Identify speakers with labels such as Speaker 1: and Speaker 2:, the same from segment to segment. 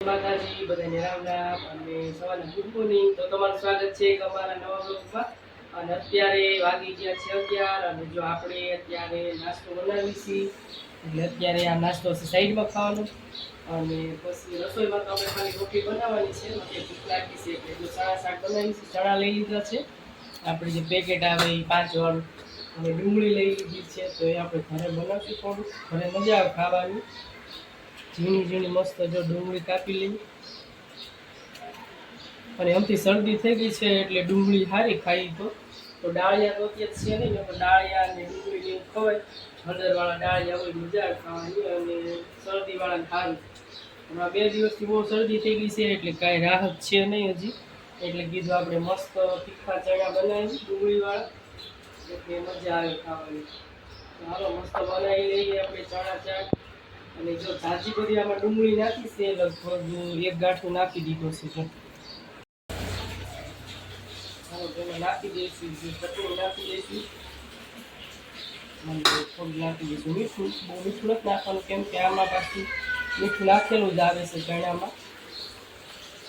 Speaker 1: માતાજી બધાને રામ રામ અને સવારના ગુડ મોર્નિંગ. તો તમારું સ્વાગત છે અમારા નવા બ્લોગમાં. અને અત્યારે વાગી ગયા છે 11 અને જો આપણે અત્યારે નાસ્તો બનાવી છીએ એટલે અત્યારે આ નાસ્તો સાઈડમાં ખાવાનો અને પછી રસોઈમાં તો આપણે ખાલી રોટલી બનાવવાની છે. એટલે ભૂખ લાગી છે એટલે જો ચણા શાક બનાવી છે. ચણા લઈ લીધા છે આપણે જે પેકેટ આવે એ 5 વાળું અને ડુંગળી લઈ લીધી છે. તો એ આપણે ઘરે બનાવશું થોડું, ઘરે મજા આવે ખાવાની. ઝીણી ઝીણી મસ્ત જો ડુંગળી કાપી લઈ અને આમથી શરદી થઈ ગઈ છે એટલે ડુંગળી સારી ખાઈ તો ડાળિયા તો અત્યારે છે નહીં ને, તો ડાળિયા અને ડુંગળી ખવાય. હળદરવાળા ડાળિયા હોય મજા ખાવાની અને શરદીવાળાને સારું. હમણાં 2 દિવસથી બહુ શરદી થઈ ગઈ છે એટલે કાંઈ રાહત છે નહીં હજી. એટલે કીધું આપણે મસ્ત તીખા ચણા બનાવી ડુંગળીવાળા એટલે મજા આવે ખાવાની. હાલો મસ્ત બનાવી લઈએ આપણે ચણા ચાટ. અને જો તાજી બધી આમાં ડુંગળી નાખી છે, લગભગ 1 ગાંઠું નાખી દીધો છે. ચાલો તેને નાખી દઈશું, ચટણી નાખી દઈશું અને થોડું નાખી દઈશું મીઠું. બહુ મીઠું નથી નાખવાનું કેમ કે આમાં પાછું મીઠું નાખેલું જ આવે છે ચણામાં.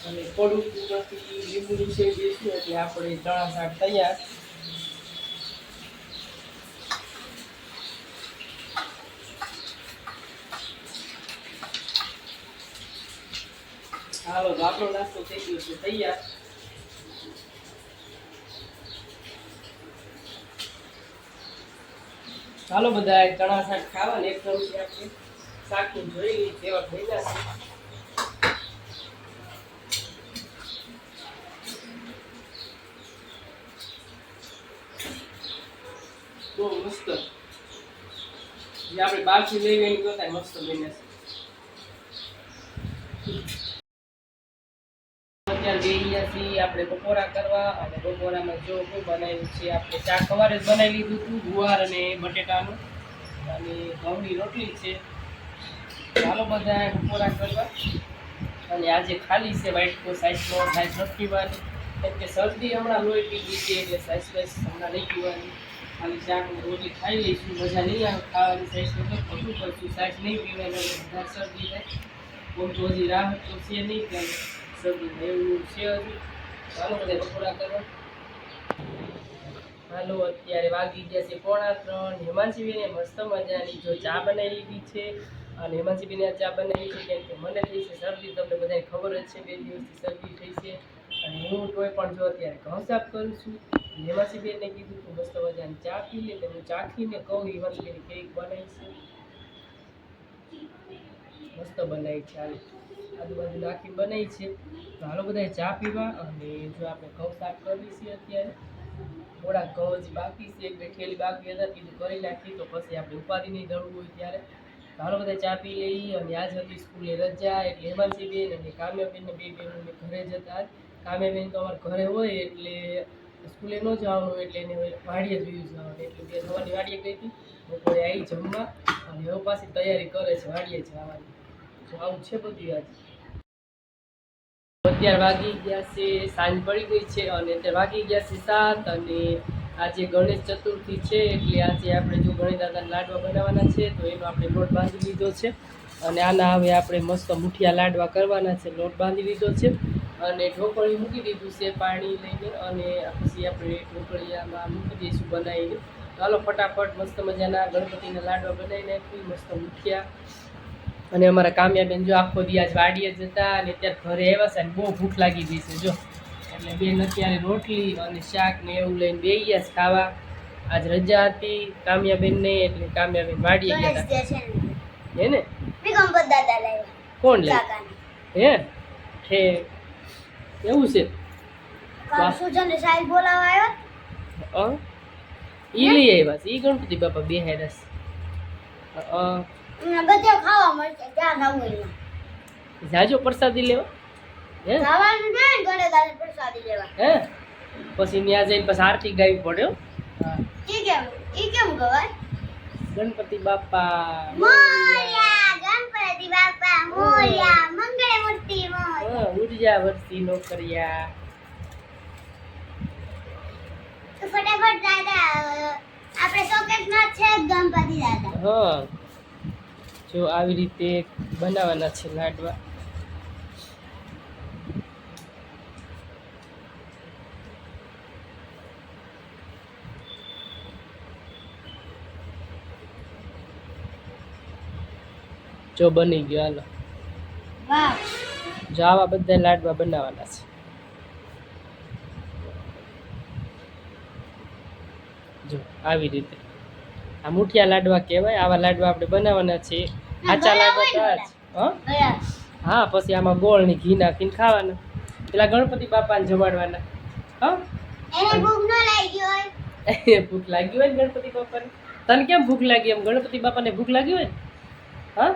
Speaker 1: અને થોડુંક ઉપરથી લીંબુ નીચે દઈશું એટલે આપણે ચણા શાક તૈયાર. હાલો તો આપણો નાસ્તો થઈ ગયો છે તૈયાર. ચાલો બધા ચણા શાક ખાવા. એક ચમચી આપણે શાકની જોઈ લઈએ કેવા થઈ જશે. બહુ મસ્ત જે આપણે બહારથી લઈ એની કરતા મસ્ત બને છે. અત્યારે ગયા છીએ આપણે બપોરા કરવા અને બપોરામાં જો શું બનાવ્યું છે આપણે ચા સવારે જ બનાવી લીધું હતું ગુવાર અને બટેટાનું અને ઘઉંની રોટલી છે. ચાલો બધા બપોરા કરવા. અને આજે ખાલી છે વાઇટકો સાઈઝનો સાઈઝ નથી પીવાની કેમ કે શરદી હમણાં લોહી પી ગઈ છે એટલે સાઈઝ વાઈઝ હમણાં નહીં પીવાની. ખાલી શાક અને રોટલી ખાઈ લઈશું. મજા નહીં આવે ખાવાની સાઈઝ તો ખોટું કરશું. સાઈઝ નહીં પીવાની વધારે શરદી થાય. બહુ તો હજી રાહત તો છે નહીં કે શરદી એવું છે હજુ. ચાલો બધા બપોરા કરવા. હાલો અત્યારે વાગી ગયા છે 2:45. હેમાંશીબેને મસ્ત મજાની જો ચા બનાવી લીધી છે. અને હેમાંશીબેને આ ચા બનાવી છે કેમ કે મને થઈ છે શરદી. તમને બધાને ખબર જ છે 2 દિવસથી શરદી થઈ છે. અને હું તોય પણ જો અત્યારે ઘઉં સાફ કરું છું. હેમાંશીબેનને કીધું તું મસ્ત મજાની ચા પી લે. હું ચાખીને કહું હેમાંશીબેન કેક બનાવી છે મસ્ત બનાવી છે. આજુબાજુ નાખીને બનાવી છે. તો હાલો બધા ચા પીવા. અને જો આપણે ઘઉં સાફ કરવી છે અત્યારે થોડાક ઘઉં હજી બાકી છે. 1-2 થેલી બાકી હતા કીધું કરી નાખી તો પછી આપણે ઉપાધિ નહીં દળવું હોય ત્યારે. હાલો બધા ચા પી લઈએ. અને આજ હતી સ્કૂલે રજા એટલે હેમાંશીબેન અને કામ્યાબેનને 2 બહેનોને ઘરે જતા. કામ્યાબેન તો અમારા ઘરે હોય એટલે સ્કૂલે ન જવાનું એટલે એને વાડીએ જોયું જવાનું એટલે 2 સવારની વાડીએ ગઈ હતી. બપોરે આવી જમવા અને હવે પાછી તૈયારી કરે છે વાડીએ જવાની. તો આવું છે બધું આજ. અત્યારે વાગી ગયા છે સાંજ પડી ગઈ છે અને અત્યારે વાગી ગયા છે 7. અને આજે ગણેશ ચતુર્થી છે એટલે આજે આપણે જો ગણેશ દાદાના લાડવા બનાવવાના છે તો એનો આપણે લોટ બાંધી લીધો છે. અને આના હવે આપણે મસ્ત મુઠિયા લાડવા કરવાના છે. લોટ બાંધી લીધો છે અને ઢોકળી મૂકી દીધું છે પાણી લઈને. અને પછી આપણે ઢોકળિયામાં મૂકી દઈશું બનાવીને. ચાલો ફટાફટ મસ્ત મજાના ગણપતિના લાડવા બનાવી નાખી મસ્ત મુઠિયા. અને અમારા કામ્યાબેન જો આખો દિવસ વાડીએ જતા અને અત્યારે ઘરે આવ્યા છે અને બહુ ભૂખ લાગી ગઈ છે જો. એટલે બેન અત્યારે રોટલી અને શાક ને એવું લઈને બેસી ગયા છે ખાવા. આજ રજા હતી કામ્યાબેનને એટલે કામ્યાબેન વાડીએ ગયા હતા. હે ને કોણ લે હે હે એવું છે. ઈ લઈ આવ્યા છે. ઈ ગણપતિ બાપા બેહાડ્યા છે. જાજો પ્રસાદી લેવા હે પછી ત્યાં જઈને પછી આરતી ગાવી પડે. ગણપતિ બાપા ઉર્જા વર્ષી નો કર્યા. ફટાફટ દાદા આપણે શોકેસમાં છે ગણપતિ દાદા. હા જો આવી રીતે બનાવવાના છે લાડવા. જો બની ગયો, હાલો
Speaker 2: વાહ
Speaker 1: જો આવા બધા લાડવા બનાવવાના છે. જો આવી રીતે આ મુઠિયા લાડવા કહેવાય. આવા લાડવા આપણે બનાવવાના છે. કાચા લાડવા તો આ જ.
Speaker 2: ગયા
Speaker 1: હા, પછી આમાં ગોળ ને ઘી નાખીને ખાવાના. પેલા ગણપતિ બાપાને જમાડવાના. હા
Speaker 2: એને ભૂખ ન લાગી હોય
Speaker 1: ભૂખ લાગી હોય ને ગણપતિ બાપાને. તને કેમ ભૂખ લાગી? એમ ગણપતિ બાપાને ભૂખ લાગી હોય ને. હા,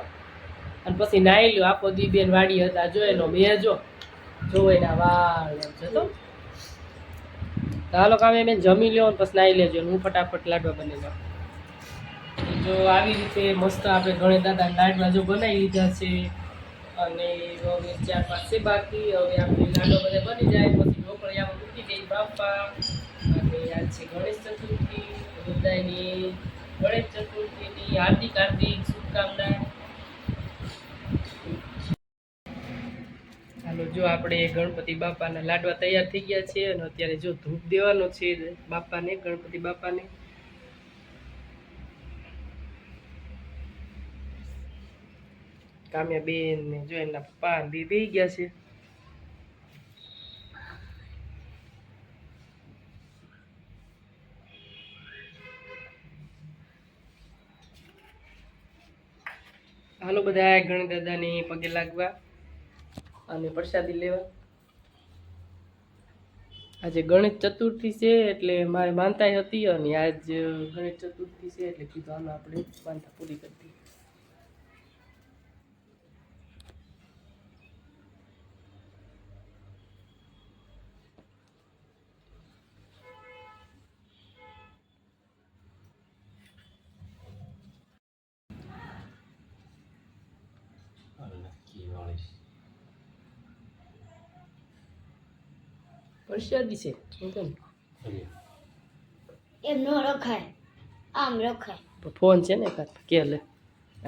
Speaker 1: અને પછી નાઈ લ્યો. આખો દી બેન વાડી હતા, જો એનો બેજો જો એના વાળ એમ જતો. હાલો કામે બેન જમી લ્યો ને પછી નાઈ લેજો. હું ફટાફટ લાડવા બની જાઉં. જો આવી રીતે મસ્ત આપણે ગણેશ દાદા લાડવા જો બનાવી લીધા છે. અને હવે 4-5 છે બાકી. હવે આપણે લાડવા બધા બની જાય પછી ઢોકળિયામાં મૂકી દઈએ બાપા. અને આજ છે ગણેશ ચતુર્થી. બધાની ગણેશ ચતુર્થીની હાર્દિક હાર્દિક શુભકામના. હાલો જો આપણે ગણપતિ બાપાના લાડવા તૈયાર થઈ ગયા છે. અને અત્યારે જો ધૂપ દેવાનો છે બાપાને, ગણપતિ બાપાને. કામ્યા બેન ને જો એમના પપ્પા બે બેહી ગયા છે. હાલો બધા ગણેશ દાદાની પગે લાગવા અને પ્રસાદી લેવા. આજે ગણેશ ચતુર્થી છે એટલે મારે માનતાય હતી. અને આજ ગણેશ ચતુર્થી છે એટલે કીધું હાલો આપણે માનતા પૂરી કરી દઈએ. પ્રસાદી છે શું કેમ
Speaker 2: એમ નો રખાય આમ રખાય
Speaker 1: ફોન છે ને કે લે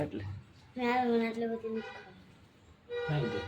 Speaker 1: એટલે
Speaker 2: મેં મને એટલે બધું નથી ખાવું.